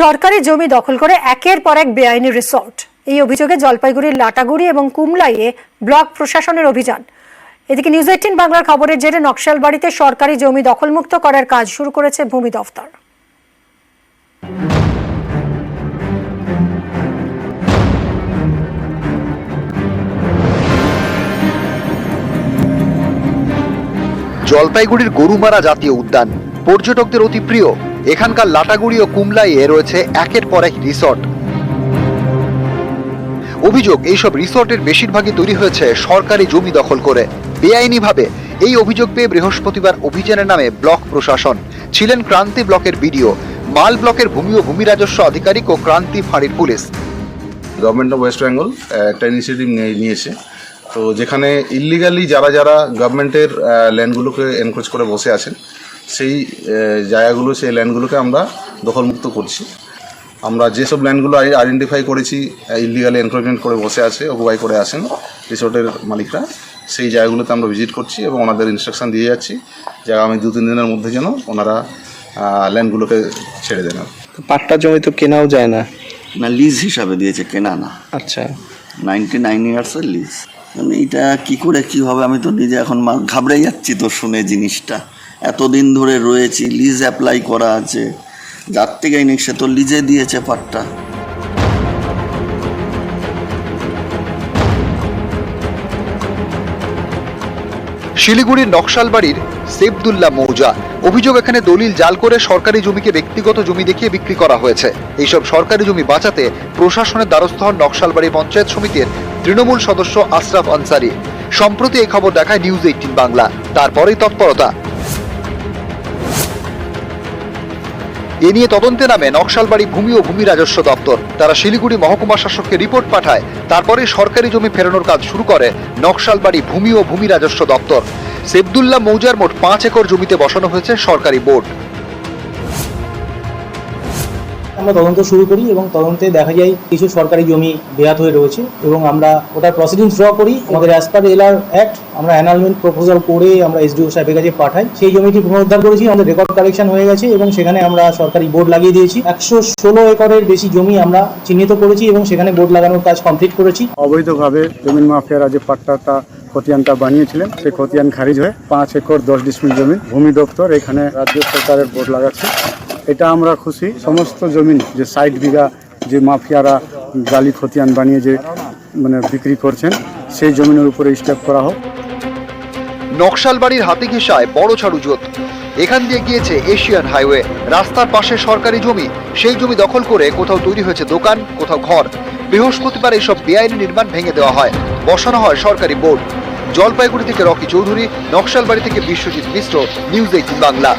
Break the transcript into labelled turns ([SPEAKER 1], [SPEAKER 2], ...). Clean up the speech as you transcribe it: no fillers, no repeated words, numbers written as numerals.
[SPEAKER 1] সরকারি জমি দখল করে একের পর এক বেআইনি রিসর্ট। এই অভিযোগে জলপাইগুড়ির লাটাগুড়ি এবং কুমলাইয়ে ব্লক প্রশাসনের অভিযান। এদিকে নিউজ 18 বাংলার খবরের জেরে নকশালবাড়িতে সরকারি জমি দখলমুক্ত করার কাজ শুরু করেছে ভূমি দফতর।
[SPEAKER 2] জলপাইগুড়ির গরুমারা জাতীয় উদ্যান পর্যটকদের অতি প্রিয়। এখানকার লাটাগুড়ি ও কুমলাইয়ে রয়েছে একের পর এক রিসর্ট। অভিযোগ, এইসব রিসর্টের বেশিরভাগই তৈরি হয়েছে সরকারি জমি দখল করে বেআইনিভাবে। এই অভিযোগ পেয়ে বৃহস্পতিবার অভিযানের নামে ব্লক প্রশাসন। ছিলেন ক্রান্তি ব্লকের বিডিও, মাল ব্লকের ভূমি ও ভূমি রাজস্ব আধিকারিক ও ক্রান্তি ফাঁড়ির police.
[SPEAKER 3] Government of West Bengal একটা ইনিশিয়েটিভ নিয়েছে, তো যেখানে ইলিগালি যারা গভর্নমেন্টের ল্যান্ডগুলোকে এনক্রোচ করে বসে আছেন, সেই জায়গাগুলো, সেই ল্যান্ডগুলোকে আমরা দখলমুক্ত করছি। আমরা যেসব ল্যান্ডগুলো আইডেন্টিফাই করেছি ইলিগালি এনক্রোচমেন্ট করে বসে আছে, অকুপাই করে আসেন রিসোর্টের মালিকরা, সেই জায়গাগুলোতে আমরা ভিজিট করছি এবং ওনাদের ইনস্ট্রাকশন দিয়ে যাচ্ছি যে আগামী 2-3 দিনের মধ্যে যেন ওনারা ল্যান্ডগুলোকে ছেড়ে দেন।
[SPEAKER 4] পাট্টা জমি তো কেনাও যায় না,
[SPEAKER 5] লিজ হিসাবে দিয়েছে, কেনা না।
[SPEAKER 4] আচ্ছা,
[SPEAKER 5] 99 ইয়ার্সের লিজ। মানে এটা কী করে কী হবে, আমি তো নিজে এখন ঘাবড়ে যাচ্ছি তো শুনে জিনিসটা। এতদিন ধরে রয়েছি, লিজ অ্যাপ্লাই করা আছে, যার থেকেই নিক সে তো লিজে দিয়েছে পাট্টা।
[SPEAKER 2] শিলিগুড়ির নকশালবাড়ির সেফদুল্লাহ মৌজা। অভিযোগ, এখানে দলিল জাল করে সরকারি জমিকে ব্যক্তিগত জমি দেখিয়ে বিক্রি করা হয়েছে। এইসব সরকারি জমি বাঁচাতে প্রশাসনের দ্বারস্থ হন নকশালবাড়ি পঞ্চায়েত সমিতির তৃণমূল সদস্য আশরাফ আনসারি। সম্প্রতি এই খবর দেখায় নিউজ 18 বাংলা, তারপরেই তৎপরতা। এ নিয়ে তদন্তে নামে নকশালবাড়ি ভূমি ও ভূমি রাজস্ব দপ্তর। তারা শিলিগুড়ি মহকুমা শাসককে রিপোর্ট পাঠায়। তারপরে সরকারি জমি ফেরানোর কাজ শুরু করে নকশালবাড়ি ভূমি ও ভূমি রাজস্ব দপ্তর। সেফদুল্লাহ মৌজার মোট 5 একর জমিতে বসানো হয়েছে সরকারি বোর্ড।
[SPEAKER 6] আমরা তদন্ত শুরু করি এবং তদন্তে দেখা যায় কিছু সরকারি জমি বেহাত হয়ে রয়েছে এবং আমরা ওটার প্রসিডিংস ড্র করি। আমাদের অ্যাজ পার এলআর অ্যাক্ট আমরা অ্যানালমেন্ট প্রপোজাল করে আমরা এসডিও সাহেবের কাছে পাঠাই। সেই জমিটি পুনরুদ্ধার করেছি, আমাদের রেকর্ড কালেকশন হয়ে গেছে এবং সেখানে আমরা সরকারি বোর্ড লাগিয়ে দিয়েছি। 116 একরের বেশি জমি আমরা চিহ্নিত করেছি এবং সেখানে বোর্ড লাগানোর কাজ কমপ্লিট করেছি।
[SPEAKER 7] অবৈধভাবে জমিন মাফিয়ারা যে পাট্টাটা খতিয়ানটা বানিয়েছিলেন, সেই খতিয়ান খারিজ হয়ে 5 একর 10 ডিসমিল জমি ভূমি দপ্তর এখানে রাজ্য সরকারের বোর্ড লাগাচ্ছে। এটা আমরা খুশি। সমস্ত জমি যে 60 বিঘা যে মাফিয়ারা জালি খতিয়ান বানিয়ে যে বিক্রি করছেন, সেই জমিনের উপরে স্টেপ করা হোক।
[SPEAKER 2] নকশালবাড়ির হাতি ঘেঁষায় বড় ছাড়ুজোত। এখান দিয়ে গিয়েছে এশিয়ান হাইওয়ে। রাস্তার পাশে সরকারি জমি, সেই জমি দখল করে কোথাও তৈরি হয়েছে দোকান, কোথাও ঘর। বৃহস্পতিবার এইসব বেআইনি নির্মাণ ভেঙে দেওয়া হয়, বসানো হয় সরকারি বোর্ড। জলপাইগুড়ি থেকে রকি চৌধুরী, নকশালবাড়ি থেকে বিশ্বজিৎ মিশ্র, নিউজ 18 বাংলা।